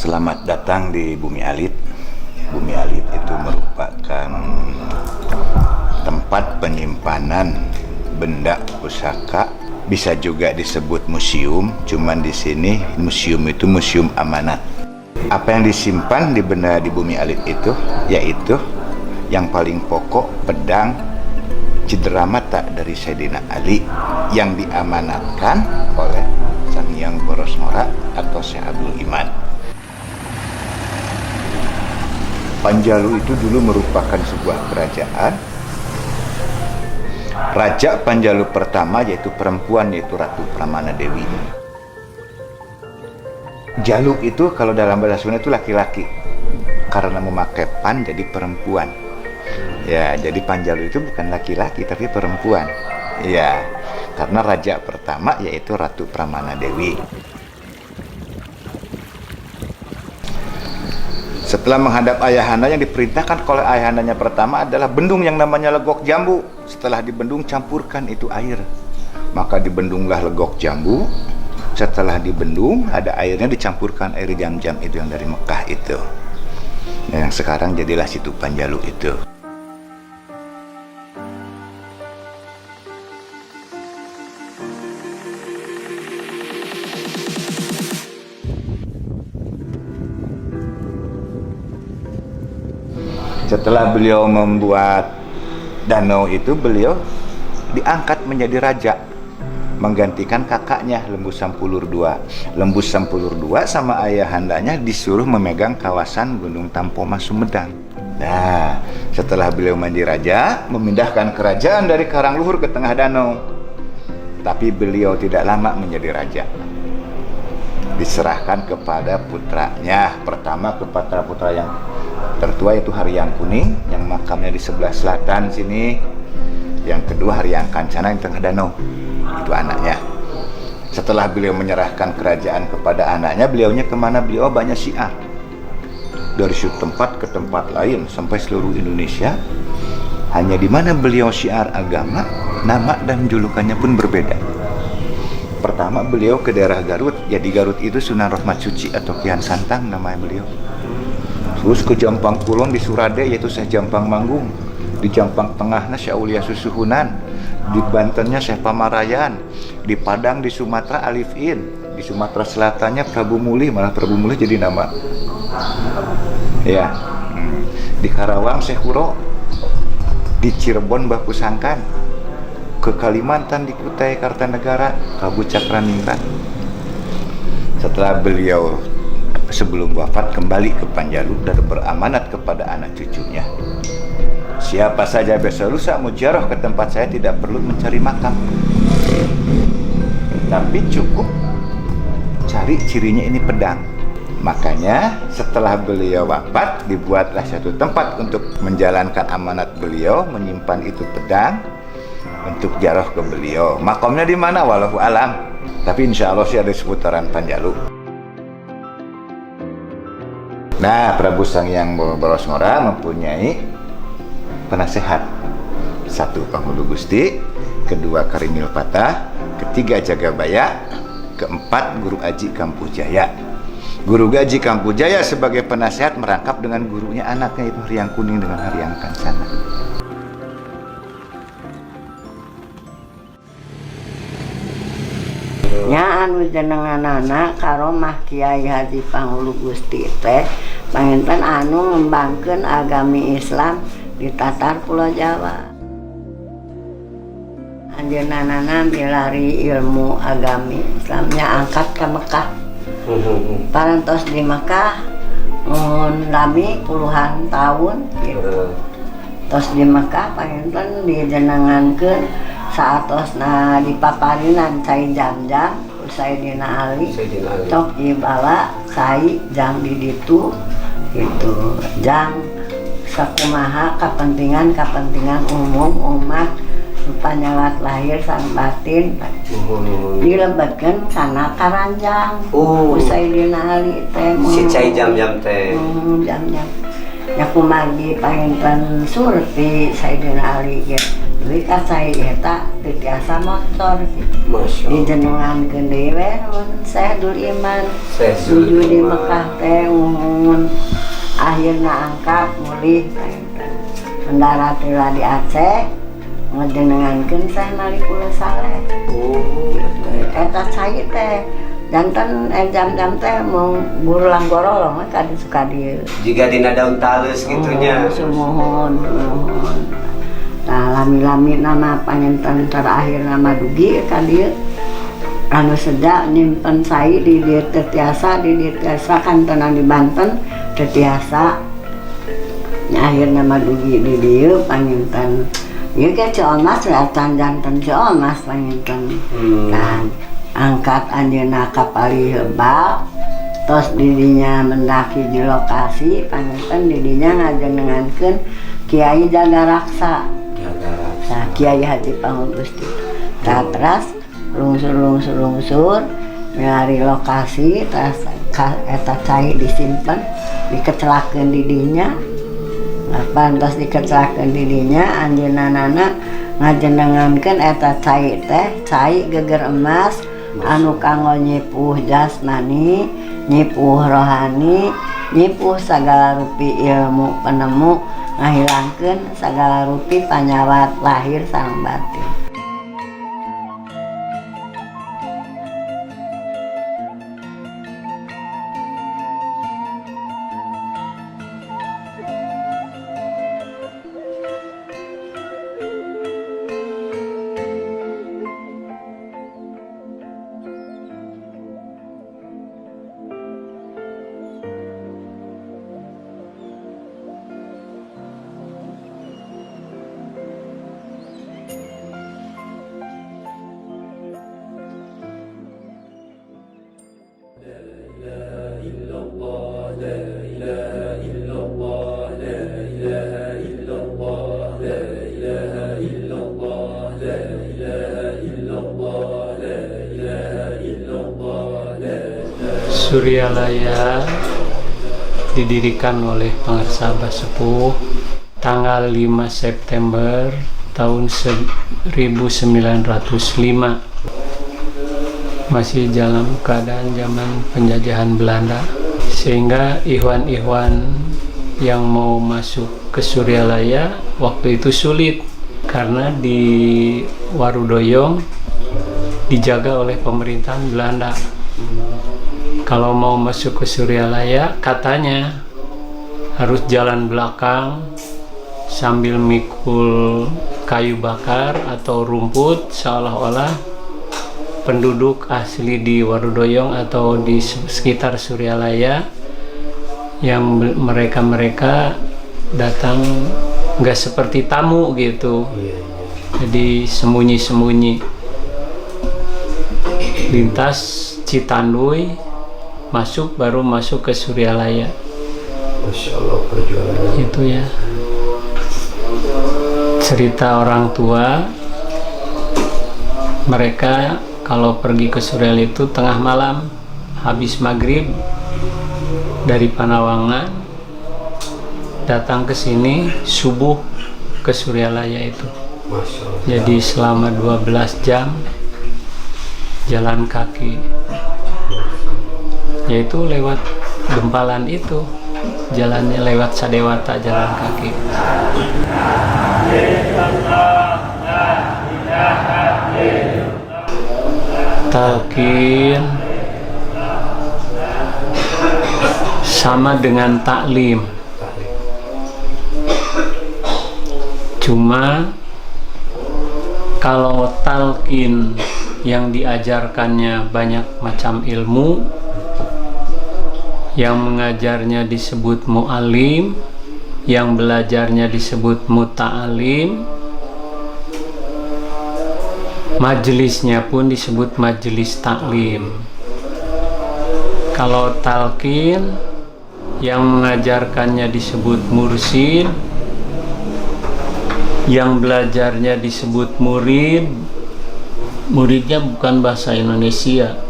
Selamat datang di Bumi Alit. Bumi Alit itu merupakan tempat penyimpanan benda pusaka, bisa juga disebut museum. Cuman di sini museum itu museum amanat. Apa yang disimpan di benda di Bumi Alit itu, yaitu yang paling pokok pedang cedera mata dari Sayyidina Ali yang diamanatkan oleh Sang Hyang Boros Ngora atau Syekh Abdul Iman. Panjalu itu dulu merupakan sebuah kerajaan. Raja Panjalu pertama yaitu perempuan, yaitu Ratu Pramana Dewi. Jalu itu kalau dalam bahasa Sunda itu laki-laki, karena memakai pan jadi perempuan. Ya, jadi Panjalu itu bukan laki-laki tapi perempuan. Ya, karena raja pertama yaitu Ratu Pramana Dewi. Setelah menghadap ayahanda, yang diperintahkan oleh ayahandanya pertama adalah bendung yang namanya Legok Jambu. Setelah dibendung, campurkan itu air. Maka dibendunglah Legok Jambu. Setelah dibendung, ada airnya, dicampurkan air Jam-Jam itu yang dari Mekah itu. Nah, yang sekarang jadilah situ Panjalu itu. Setelah beliau membuat danau itu, beliau diangkat menjadi raja, menggantikan kakaknya Lembus Sampulur II. Lembus Sampulur II sama ayahandanya disuruh memegang kawasan Gunung Tampoma Sumedang. Nah, setelah beliau menjadi raja, memindahkan kerajaan dari Karangluhur ke tengah danau. Tapi beliau tidak lama menjadi raja. Diserahkan kepada putranya. Pertama kepada putra yang tertua yaitu Haryang Kuning yang makamnya di sebelah selatan sini. Yang kedua Haryang Kancana yang tengah danau. Itu anaknya. Setelah beliau menyerahkan kerajaan kepada anaknya, beliaunya kemana? Beliau banyak syiar. Dari suatu tempat ke tempat lain sampai seluruh Indonesia. Hanya di mana beliau syiar agama, nama dan julukannya pun berbeda. Pertama beliau ke daerah Garut. Jadi Garut itu Sunan Rahmat Suci atau Kian Santang namanya beliau. Terus ke Jampang Kulon di Surade yaitu Syekh Jampang Manggung. Di Jampang Tengahnya Syekh Aulia Susuhunan. Di Bantennya Syekh Pamarayan. Di Padang di Sumatera Alifin. Di Sumatera Selatannya Prabu Muli, malah Prabu Muli jadi nama. Ya. Di Karawang Syekh Kuro. Di Cirebon Mbah Kusangkan. Ke Kalimantan di Kutai Kartanegara, Prabu Cakraningrat. Setelah beliau sebelum wafat kembali ke Panjalu dan beramanat kepada anak cucunya. Siapa saja besok lusa mujarah ke tempat saya tidak perlu mencari makam. Tapi cukup cari cirinya ini pedang. Makanya setelah beliau wafat dibuatlah satu tempat untuk menjalankan amanat beliau, menyimpan itu pedang untuk jaroh ke beliau. Makamnya di mana? Wallahu alam. Tapi insya Allah sih ada di seputaran Panjalu. Nah, Prabu Sang Hyang Boros Ngora mempunyai penasehat. Satu Panghulu Gusti, kedua Karimil Patah, ketiga Jagabaya, keempat Guru Aji Kampuh Jaya. Guru Aji Kampuh Jaya sebagai penasehat merangkap dengan gurunya anaknya itu Haryang Kuning dengan Haryang Kancana. Nya anu jenenganana karomah Kiai Haji Panghulu Gusti teh panginten anu ngembangkeun agami Islam di Tatar Pulau Jawa. Anjeunna milari ilmu agami Islamnya angkat ke Mekah. Parantos di Mekah mun lami puluhan tahun gitu. Tos di Mekah panginten dijenengankeun saatosna dipaparinan cai jam-jam Sayyidina Ali tok ibala cai jam di ditu itu jam sakumaha kepentingan umum umat panyawat lahir sang batin dilebetkeun kana karanjang Sayyidina Ali teh si cai jam-jam teh jam-jam ya kumargi panginten surti Sayyidina Ali gitu Jadi kacai eta titiasa motor Masya Allah. dijenengankeun dewe Syekh Dul Iman Syekh Dul tujuh di Iman. Mekah teh ngumun akhirna angkat mulih mendarat di Aceh ngejenengankeun Syekh Malikul Saleh. Oh, Eta cai teh janten jam-jam teh mau burulang gorolong kadi suka dieu. jika dina daun talus gitunya. Sumohon. Nah, lami-lami nama panginten terakhir nama dugi ka dieu. Anu sejak nyimpen sai di dieu tetiasa kan tenang di Banten tetiasa. Nya akhir nama dugi di dieu panginten. Ieu ge Ciomas reatan janten Ciomas panginten. Kan angkat anjeunna ka Palihebal. Tos didinya mendaki di lokasi panginten didinya ngajenengankeun Kiai Jagaraksa. Nah, Kiai Haji Panghulu Gusti. Nah, terus lungsur nyari lokasi, terus eta cai disimpan, dikecelakeun didinya. Pantos dikecelakeun didinya, anjeunna ngajenengankeun eta cai teh, cai geger emas anu kanggo nyipuh jasmani, nyipuh rohani, nyipuh sagala rupi ilmu penemu, ngahilangkeun sagala rupi panyawat lahir sareng batin. Suryalaya didirikan oleh Pangarsa Abah Sepuh tanggal 5 September tahun 1905, masih dalam keadaan zaman penjajahan Belanda, sehingga ikhwan-ikhwan yang mau masuk ke Suryalaya waktu itu sulit karena di Warudoyong dijaga oleh pemerintahan Belanda. Kalau mau masuk ke Suryalaya katanya harus jalan belakang sambil mikul kayu bakar atau rumput, seolah-olah penduduk asli di Warudoyong atau di sekitar Suryalaya yang mereka datang nggak seperti tamu gitu. Jadi sembunyi-sembunyi lintas Citanduy baru masuk ke Suryalaya. Masya Allah perjuangan. Itu ya cerita orang tua mereka. Kalau pergi ke Suryalaya itu tengah malam habis maghrib dari Panawangan datang ke sini, subuh ke Suryalaya itu. Masya Allah. Jadi selama 12 jam jalan kaki, yaitu lewat gempalan itu, jalannya lewat Sadewata, jalan kaki. Talqin sama dengan taklim, cuma kalau talqin yang diajarkannya banyak macam ilmu, yang mengajarnya disebut mu'alim, yang belajarnya disebut muta'alim, majelisnya pun disebut majelis taklim. Kalau talqin yang mengajarkannya disebut mursid, yang belajarnya disebut murid. Muridnya bukan bahasa Indonesia,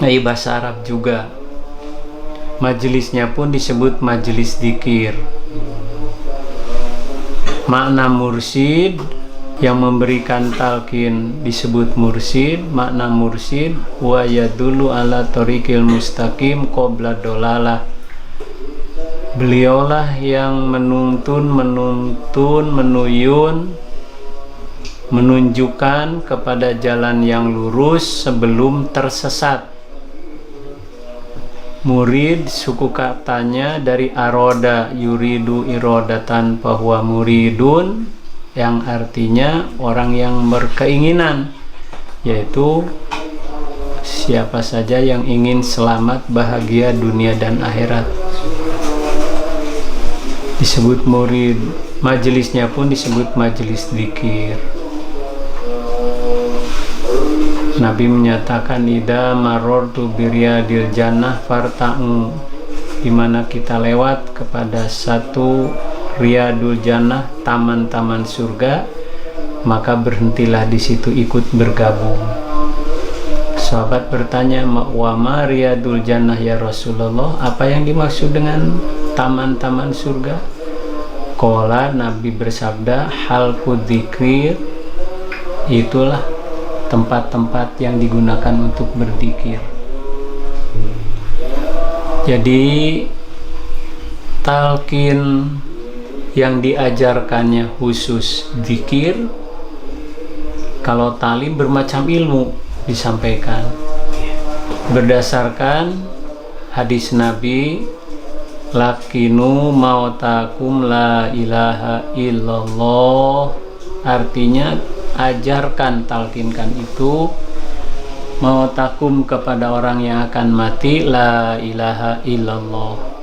tapi bahasa Arab juga. Majelisnya pun disebut majelis dzikir. Makna mursid Yang memberikan talqin disebut mursyid. Makna mursyid wa yadullu ala tariqil mustaqim qabla dolalah. Beliaulah yang menuntun, menunjukkan kepada jalan yang lurus sebelum tersesat. Murid suku katanya dari aroda yuridu irodatan bahwa muridun, yang artinya orang yang berkeinginan, yaitu siapa saja yang ingin selamat bahagia dunia dan akhirat. Disebut murid. Majelisnya pun disebut majelis zikir. Nabi menyatakan ida marortu biryadil jannah farta'u, di mana kita lewat kepada satu riyadul jannah, taman-taman surga, maka berhentilah di situ, ikut bergabung. Sahabat bertanya, wa ma riyadul jannah ya Rasulullah, apa yang dimaksud dengan taman-taman surga? Qala, Nabi bersabda, halqud dzikir, itulah tempat-tempat yang digunakan untuk berzikir. Jadi talqin yang diajarkannya khusus zikir. Kalau talim bermacam ilmu disampaikan berdasarkan hadis Nabi, lakinu mautakum la ilaha illallah, artinya ajarkan, talqinkan itu mautakum kepada orang yang akan mati, la ilaha illallah.